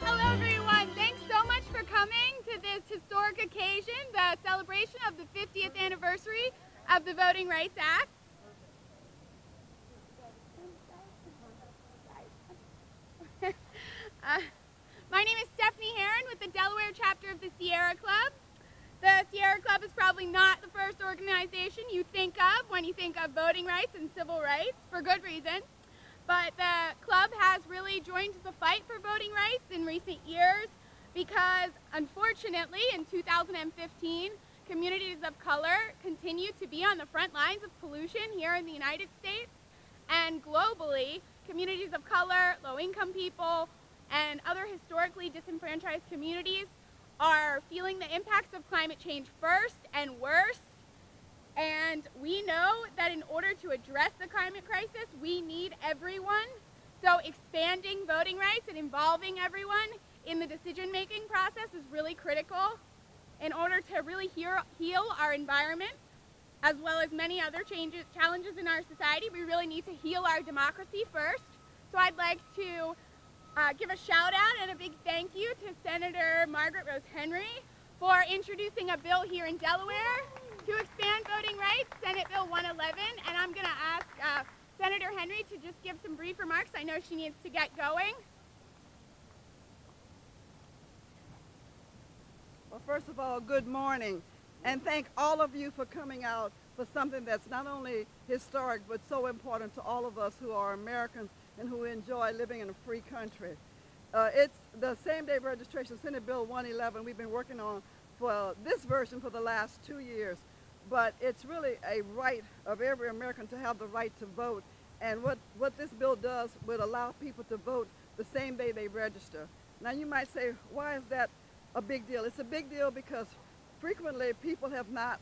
Hello everyone, thanks so much for coming to this historic occasion, the celebration of the 50th anniversary of the Voting Rights Act. My name is Stephanie Heron with the Delaware chapter of the Sierra Club. The Sierra Club is probably not the first organization you think of when you think of voting rights and civil rights, for good reason. But the club has really joined the fight for voting rights in recent years because, unfortunately, in 2015, communities of color continue to be on the front lines of pollution here in the United States. And globally, communities of color, low-income people, and other historically disenfranchised communities are feeling the impacts of climate change first and worst. And we know that in order to address the climate crisis, we need everyone. So expanding voting rights and involving everyone in the decision-making process is really critical in order to really heal our environment, as well as many other challenges in our society. We really need to heal our democracy first. So I'd like to give a shout out and a big thank you to Senator Margaret Rose Henry for introducing a bill here in Delaware to expand voting rights, Senate Bill 111, and I'm going to ask Senator Henry to just give some brief remarks. I know she needs to get going. Well, first of all, good morning, and thank all of you for coming out for something that's not only historic, but so important to all of us who are Americans and who enjoy living in a free country. It's the same-day registration, Senate Bill 111, we've been working on for this version for the last 2 years. But it's really a right of every American to have the right to vote. And what this bill does would allow people to vote the same day they register. Now you might say, why is that a big deal? It's a big deal because frequently people have not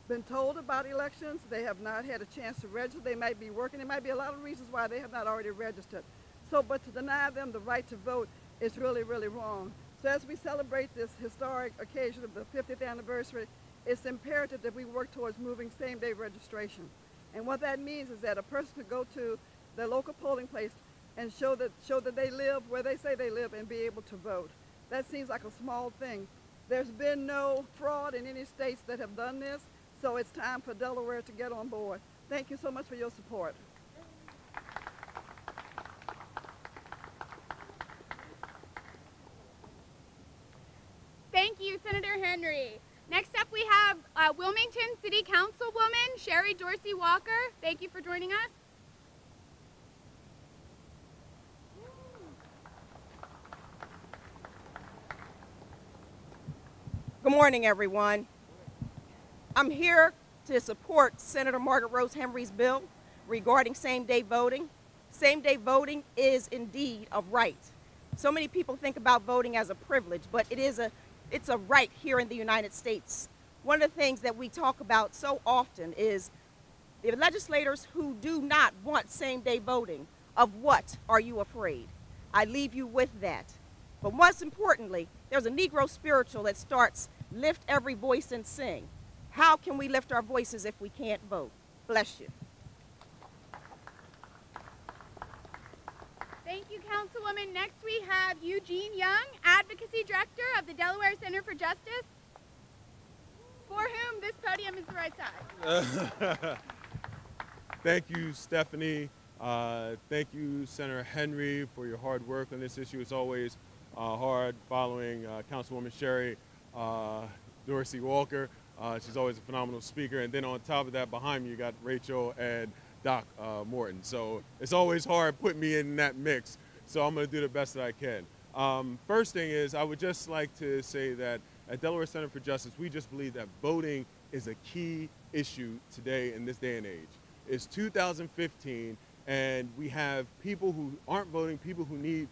been told about elections. They have not had a chance to register. They might be working. There might be a lot of reasons why they have not already registered. So, but to deny them the right to vote is really, really wrong. So as we celebrate this historic occasion of the 50th anniversary, it's imperative that we work towards moving same-day registration. And what that means is that a person could go to their local polling place and show that they live where they say they live and be able to vote. That seems like a small thing. There's been no fraud in any states that have done this, so it's time for Delaware to get on board. Thank you so much for your support. Thank you, Senator Henry. Next up we have Wilmington City Councilwoman Sherry Dorsey Walker. Thank you for joining us. Good morning, everyone. I'm here to support Senator Margaret Rose Henry's bill regarding same-day voting. Same-day voting is indeed a right. So many people think about voting as a privilege, but it's a right here in the United States. One of the things that we talk about so often is the legislators who do not want same-day voting. Of what are you afraid? I leave you with that. But most importantly, there's a Negro spiritual that starts, lift every voice and sing. How can we lift our voices if we can't vote? Bless you. Thank you, Councilwoman. Next we have Eugene Young, Advocacy Director of the Delaware Center for Justice, for whom this podium is the right side. Thank you, Stephanie. Thank you, Senator Henry, for your hard work on this issue. It's always hard following Councilwoman Sherry Dorsey Walker. She's always a phenomenal speaker. And then on top of that, behind me, you got Rachel and Doc Morton. So it's always hard putting me in that mix. So I'm going to do the best that I can. First thing is, I would just like to say that at Delaware Center for Justice, we just believe that voting is a key issue today in this day and age. It's 2015, and we have people who aren't voting, people who need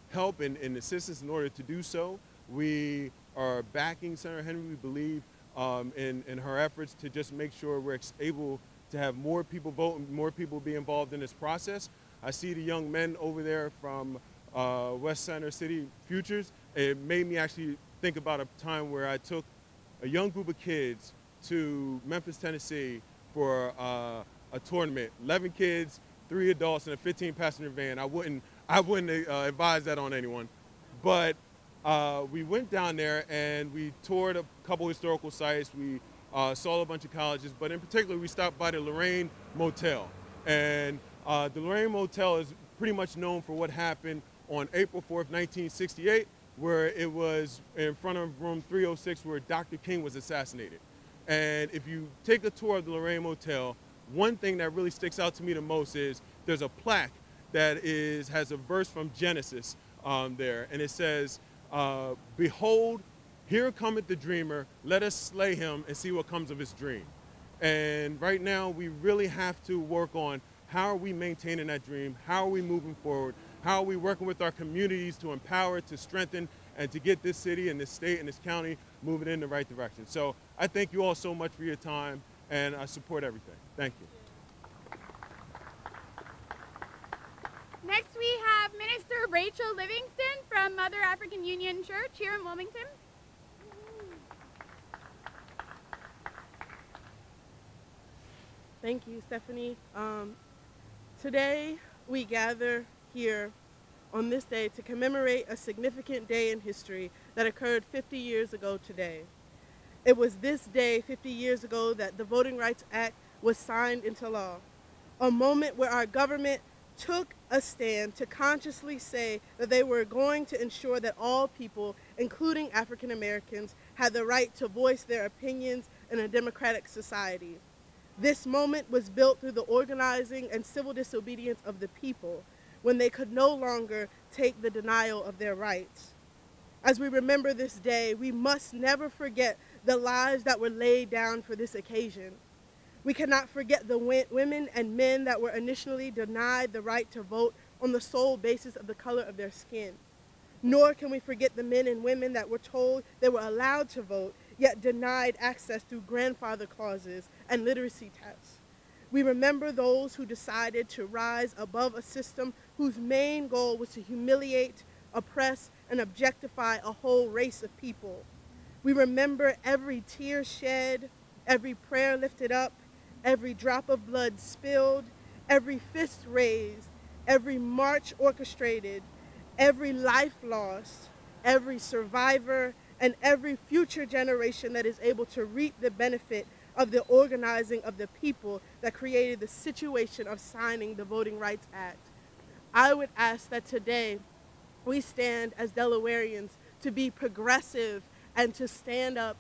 help and assistance in order to do so. We are backing Senator Henry. We believe in her efforts to just make sure we're able to have more people vote and more people be involved in this process. I see the young men over there from West Center City Futures. It made me actually think about a time where I took a young group of kids to Memphis, Tennessee, for a tournament. 11 kids, 3 adults, in a 15-passenger van. I wouldn't advise that on anyone. But we went down there and we toured a couple historical sites. We saw a bunch of colleges, but in particular, we stopped by the Lorraine Motel. And the Lorraine Motel is pretty much known for what happened on April 4th, 1968, where it was in front of room 306 where Dr. King was assassinated. And if you take a tour of the Lorraine Motel, one thing that really sticks out to me the most is there's a plaque that has a verse from Genesis there, and it says, "Behold, here cometh the dreamer, let us slay him and see what comes of his dream." And right now, we really have to work on how are we maintaining that dream, how are we moving forward, how are we working with our communities to empower, to strengthen, and to get this city and this state and this county moving in the right direction. So I thank you all so much for your time, and I support everything. Thank you. Next we have Minister Rachel Livingston from Mother African Union Church here in Wilmington. Thank you, Stephanie. Today we gather here on this day to commemorate a significant day in history that occurred 50 years ago today. It was this day 50 years ago that the Voting Rights Act was signed into law, a moment where our government took a stand to consciously say that they were going to ensure that all people, including African Americans, had the right to voice their opinions in a democratic society. This moment was built through the organizing and civil disobedience of the people when they could no longer take the denial of their rights. As we remember this day, we must never forget the lives that were laid down for this occasion. We cannot forget the women and men that were initially denied the right to vote on the sole basis of the color of their skin. Nor can we forget the men and women that were told they were allowed to vote, yet denied access through grandfather clauses and literacy tests. We remember those who decided to rise above a system whose main goal was to humiliate, oppress, and objectify a whole race of people. We remember every tear shed, every prayer lifted up, every drop of blood spilled, every fist raised, every march orchestrated, every life lost, every survivor, and every future generation that is able to reap the benefit of the organizing of the people that created the situation of signing the Voting Rights Act. I would ask that today we stand as Delawareans to be progressive and to stand up,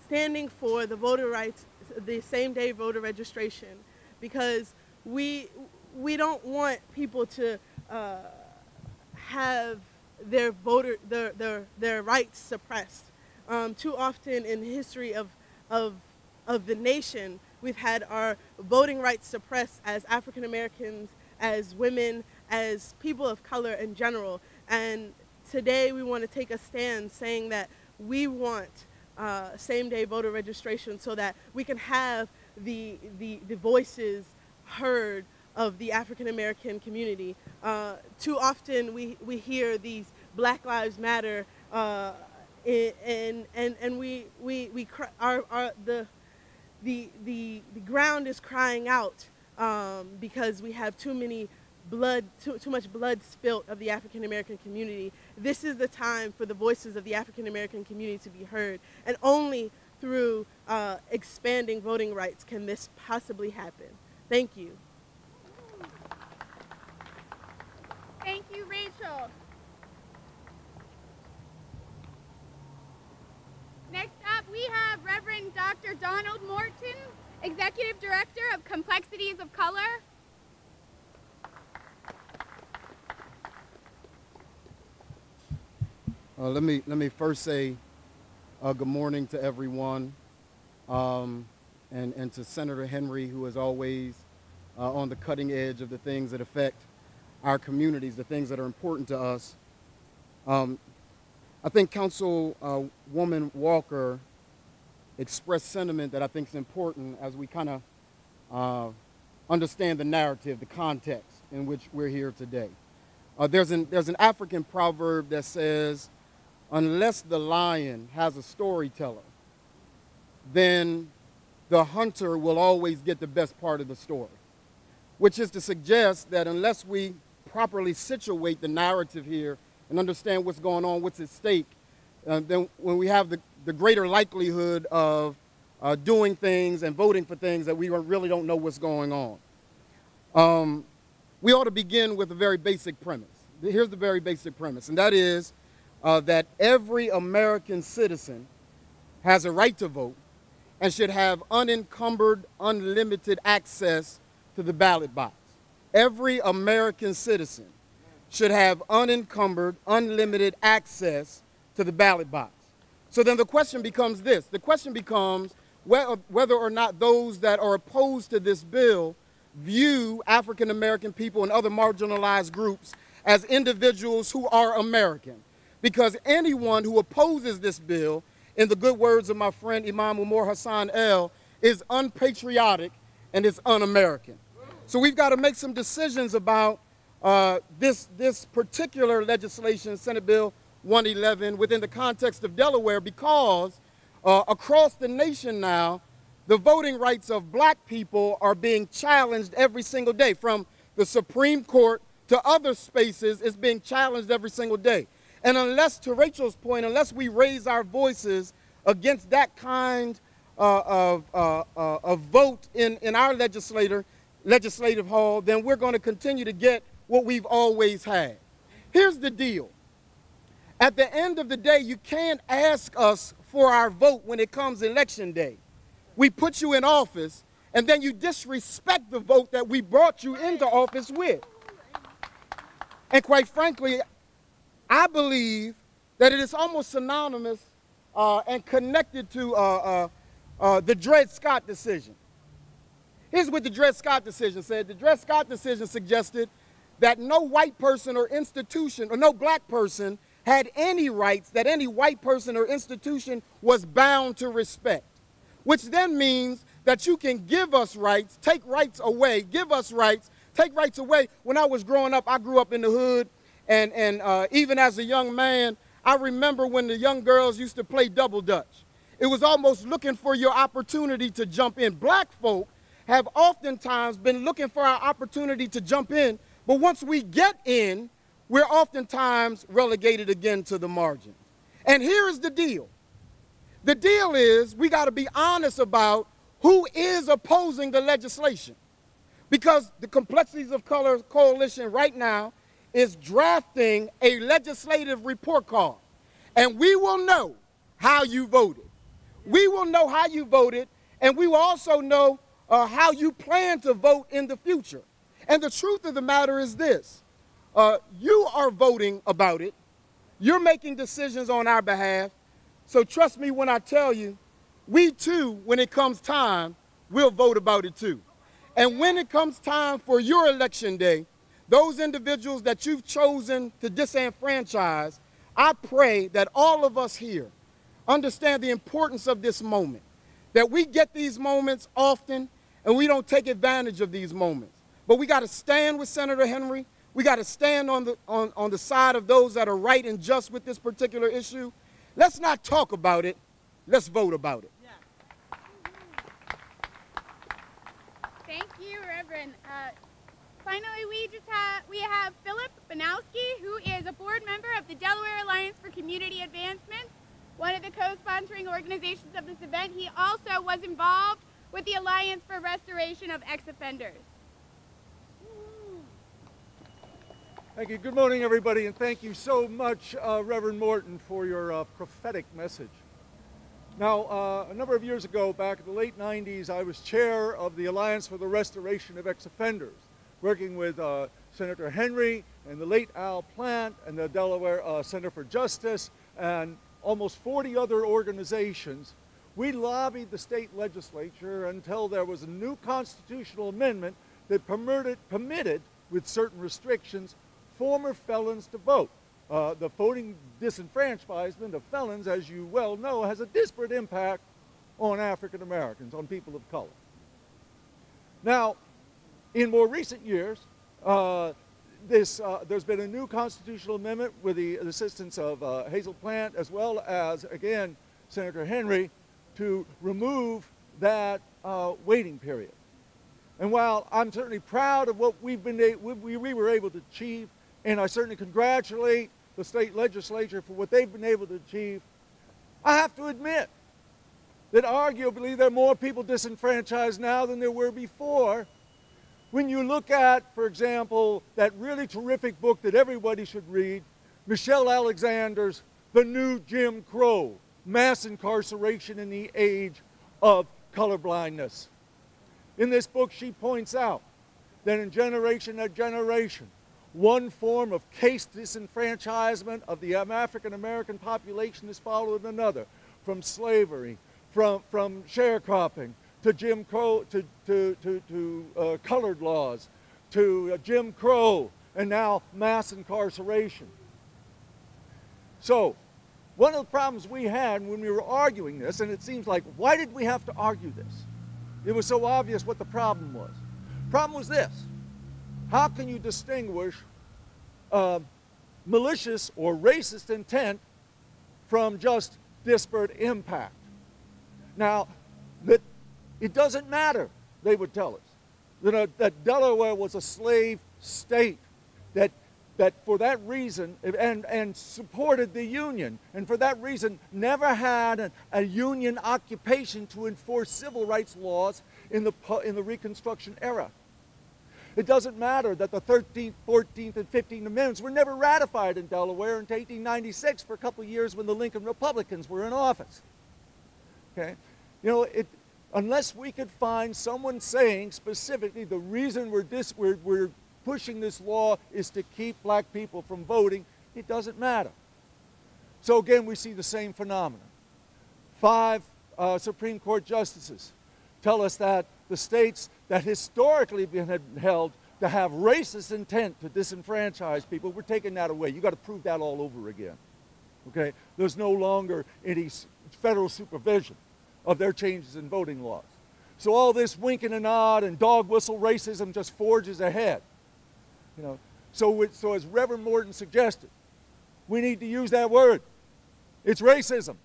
standing for the voter rights, the same-day voter registration, because we don't want people to have their rights suppressed. Too often in the history of the nation, we've had our voting rights suppressed as African Americans, as women, as people of color in general. And today we want to take a stand saying that we want same-day voter registration so that we can have the voices heard of the African American community. Too often we hear these Black Lives Matter and the ground is crying out because we have too much blood spilt of the African American community. This is the time for the voices of the African American community to be heard, and only through expanding voting rights can this possibly happen. Thank you. Thank you, Rachel. Next up, we have Reverend Dr. Donald Morton, Executive Director of Complexities of Color. Let me first say good morning to everyone, and to Senator Henry, who is always on the cutting edge of the things that affect our communities, the things that are important to us. I think Councilwoman Walker expressed sentiment that I think is important as we kind of understand the narrative, the context in which we're here today. There's an African proverb that says, unless the lion has a storyteller, then the hunter will always get the best part of the story, which is to suggest that unless we properly situate the narrative here and understand what's going on, what's at stake, then when we have the greater likelihood of doing things and voting for things that we really don't know what's going on. We ought to begin with a very basic premise. Here's the very basic premise, and that is that every American citizen has a right to vote and should have unencumbered, unlimited access to the ballot box. Every American citizen should have unencumbered, unlimited access to the ballot box. So then the question becomes this. The question becomes whether or not those that are opposed to this bill view African American people and other marginalized groups as individuals who are American. Because anyone who opposes this bill, in the good words of my friend Imam Umar Hassan El, is unpatriotic and is un-American. So we've got to make some decisions about this particular legislation, Senate Bill 111, within the context of Delaware, because across the nation now, the voting rights of black people are being challenged every single day. From the Supreme Court to other spaces, it's being challenged every single day. And unless, to Rachel's point, unless we raise our voices against that kind of vote in our legislative hall, then we're going to continue to get what we've always had. Here's the deal. At the end of the day, you can't ask us for our vote when it comes election day. We put you in office, and then you disrespect the vote that we brought you into office with. And quite frankly, I believe that it is almost synonymous and connected to the Dred Scott decision. Here's what the Dred Scott decision said. The Dred Scott decision suggested that no white person or institution, or no black person, had any rights that any white person or institution was bound to respect, which then means that you can give us rights, take rights away, give us rights, take rights away. When I was growing up, I grew up in the hood, and even as a young man, I remember when the young girls used to play double dutch. It was almost looking for your opportunity to jump in. Black folk have oftentimes been looking for our opportunity to jump in, but once we get in, we're oftentimes relegated again to the margins. And here is the deal. The deal is we got to be honest about who is opposing the legislation. Because the Complexities of Color Coalition right now is drafting a legislative report card. And we will know how you voted. We will know how you voted, and we will also know how you plan to vote in the future. And the truth of the matter is this. You are voting about it. You're making decisions on our behalf. So trust me when I tell you, we too, when it comes time, we'll vote about it too. And when it comes time for your election day, those individuals that you've chosen to disenfranchise, I pray that all of us here understand the importance of this moment, that we get these moments often and we don't take advantage of these moments. But we got to stand with Senator Henry. We got to stand on the side of those that are right and just with this particular issue. Let's not talk about it. Let's vote about it. Yeah. Thank you, Reverend. Finally, we have Philip Banowski, who is a board member of the Delaware Alliance for Community Advancement, one of the co-sponsoring organizations of this event. He also was involved with the Alliance for Restoration of Ex-Offenders. Thank you. Good morning, everybody, and thank you so much, Reverend Morton, for your prophetic message. Now, a number of years ago, back in the late 90s, I was chair of the Alliance for the Restoration of Ex-Offenders, working with Senator Henry and the late Al Plant and the Delaware Center for Justice and almost 40 other organizations. We lobbied the state legislature until there was a new constitutional amendment that permitted, with certain restrictions, former felons to vote. The voting disenfranchisement of felons, as you well know, has a disparate impact on African Americans, on people of color. Now, in more recent years, there's been a new constitutional amendment with the assistance of Hazel Plant, as well as, again, Senator Henry, to remove that waiting period. And while I'm certainly proud of what we were able to achieve, and I certainly congratulate the state legislature for what they've been able to achieve, I have to admit that arguably there are more people disenfranchised now than there were before. When you look at, for example, that really terrific book that everybody should read, Michelle Alexander's The New Jim Crow, Mass Incarceration in the Age of Colorblindness. In this book, she points out that in generation after generation, one form of case disenfranchisement of the African American population has followed another, from slavery, from sharecropping, to Jim Crow, to colored laws, to Jim Crow, and now mass incarceration. So, one of the problems we had when we were arguing this, and it seems like, why did we have to argue this? It was so obvious what the problem was. The problem was this: how can you distinguish malicious or racist intent from just disparate impact? Now, it doesn't matter, they would tell us, that Delaware was a slave state, that for that reason, and supported the Union, and for that reason never had a Union occupation to enforce civil rights laws in the Reconstruction era. It doesn't matter that the 13th, 14th, and 15th Amendments were never ratified in Delaware until 1896 for a couple of years when the Lincoln Republicans were in office. Okay? You know, unless we could find someone saying specifically the reason we're pushing this law is to keep black people from voting, it doesn't matter. So again, we see the same phenomenon. 5 Supreme Court justices tell us that the states that historically been held to have racist intent to disenfranchise people, we're taking that away. You've got to prove that all over again. Okay? There's no longer any federal supervision of their changes in voting laws. So all this winking and nod and dog whistle racism just forges ahead. You know, so as Reverend Morton suggested, we need to use that word. It's racism.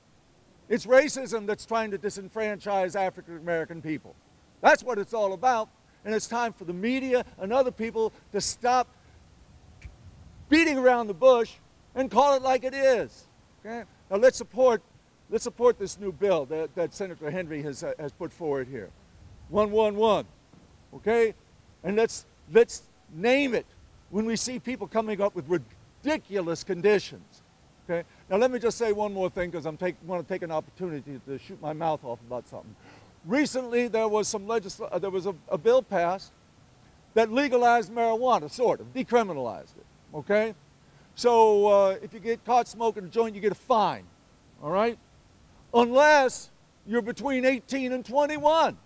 It's racism that's trying to disenfranchise African American people. That's what it's all about. And it's time for the media and other people to stop beating around the bush and call it like it is. Okay? Now let's support this new bill that Senator Henry has put forward here. 111. Okay? And let's name it when we see people coming up with ridiculous conditions. Okay? Now let me just say one more thing, because I want to take an opportunity to shoot my mouth off about something. Recently there was a bill passed that legalized marijuana, sort of, decriminalized it. Okay? So if you get caught smoking a joint, you get a fine. All right? Unless you're between 18 and 21.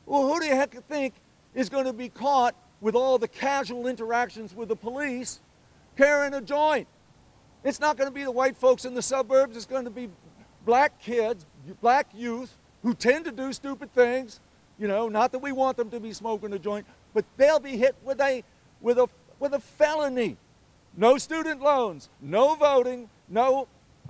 Well, who do you heck think is going to be caught with all the casual interactions with the police carrying a joint? It's not going to be the white folks in the suburbs. It's going to be black kids, black youth, who tend to do stupid things. You know, not that we want them to be smoking a joint, but they'll be hit with a felony. No student loans, no voting,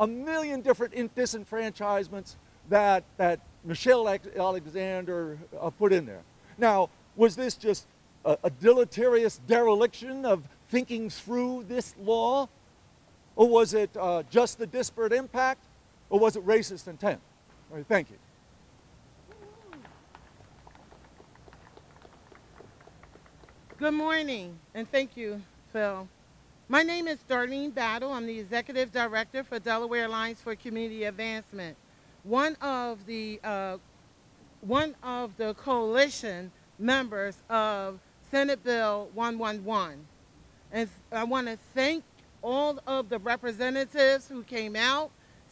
a million different disenfranchisements that Michelle Alexander put in there. Now, was this just a deleterious dereliction of thinking through this law? Or was it just the disparate impact? Or was it racist intent? All right, thank you. Good morning, and thank you, Phil. My name is Darlene Battle. I'm the Executive Director for Delaware Alliance for Community Advancement, one of the coalition members of Senate Bill 111. And I want to thank all of the representatives who came out,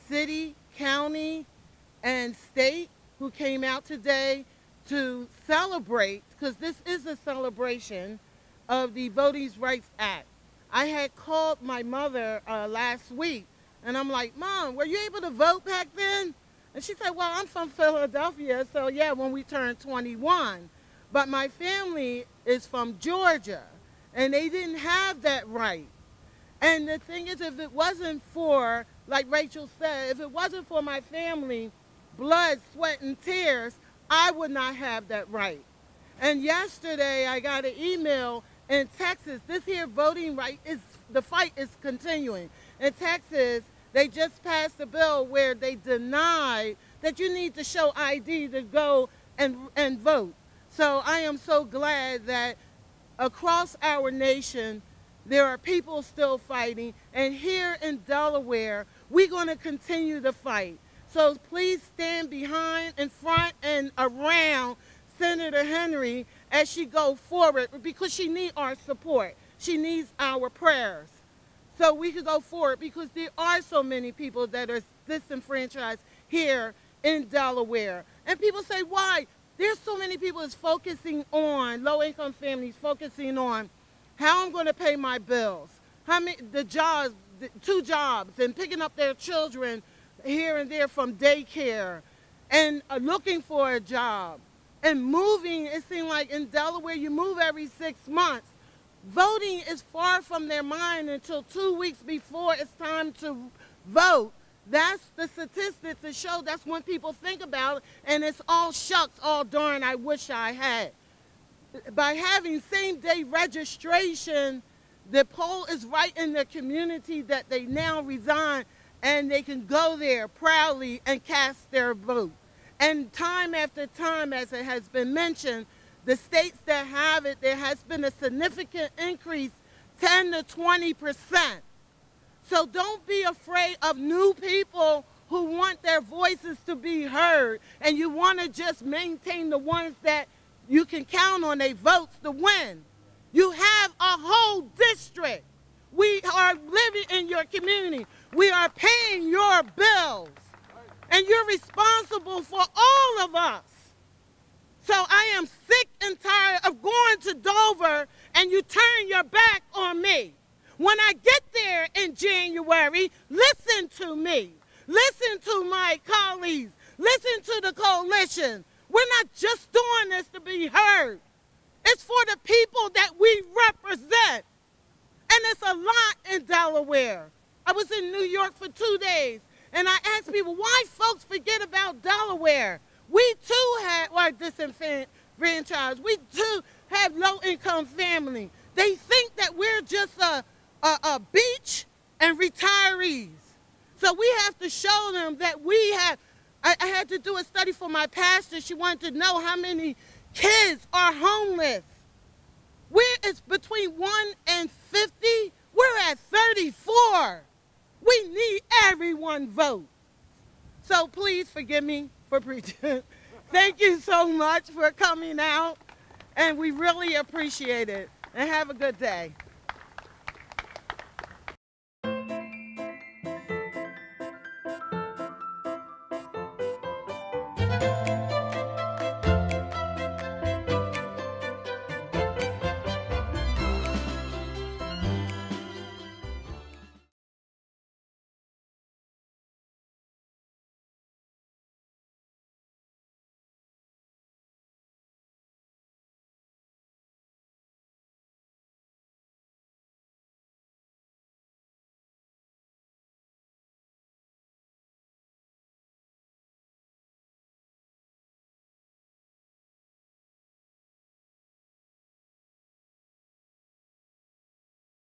city, county, and state, who came out today to celebrate, because this is a celebration of the Voting Rights Act. I had called my mother last week, and I'm like, Mom, were you able to vote back then? And she said, well, I'm from Philadelphia, so yeah, when we turned 21. But my family is from Georgia, and they didn't have that right. And the thing is, if it wasn't for, like Rachel said, if it wasn't for my family, blood, sweat, and tears, I would not have that right. And yesterday I got an email in Texas. This here voting right the fight is continuing. In Texas, they just passed a bill where they denied that you need to show ID to go and vote. So I am so glad that across our nation, there are people still fighting. And here in Delaware, we're going to continue to fight. So please stand behind, in front, and around Senator Henry as she goes forward, because she needs our support. She needs our prayers. So we can go forward, because there are so many people that are disenfranchised here in Delaware. And people say, why? There's so many people that's focusing on, low-income families focusing on how I'm going to pay my bills, how many, the jobs, 2 jobs, and picking up their children here and there from daycare, and looking for a job, and moving. It seems like in Delaware you move every 6 months. Voting is far from their mind until 2 weeks before it's time to vote. That's the statistics that show that's when people think about it, and it's all shucks, all darn, I wish I had. By having same-day registration, the poll is right in the community that they now reside, and they can go there proudly and cast their vote. And time after time, as it has been mentioned, the states that have it, there has been a significant increase, 10 to 20%. So don't be afraid of new people who want their voices to be heard, and you want to just maintain the ones that you can count on their votes to win. You have a whole district. We are living in your community. We are paying your bills, and you're responsible for all of us. So I am sick and tired of going to Dover and you turn your back on me. When I get there in January, listen to me. Listen to my colleagues. Listen to the coalition. We're not just doing this to be heard. It's for the people that we represent. And it's a lot in Delaware. I was in New York for 2 days, and I asked people, why folks forget about Delaware? We too are disenfranchised. We too have low-income family. They think that we're just a beach and retirees. So we have to show them that we have. I had to do a study for my pastor. She wanted to know how many kids are homeless. It's between 1 and 50. We're at 34. We need everyone vote. So please forgive me for preaching. Thank you so much for coming out, and we really appreciate it. And have a good day.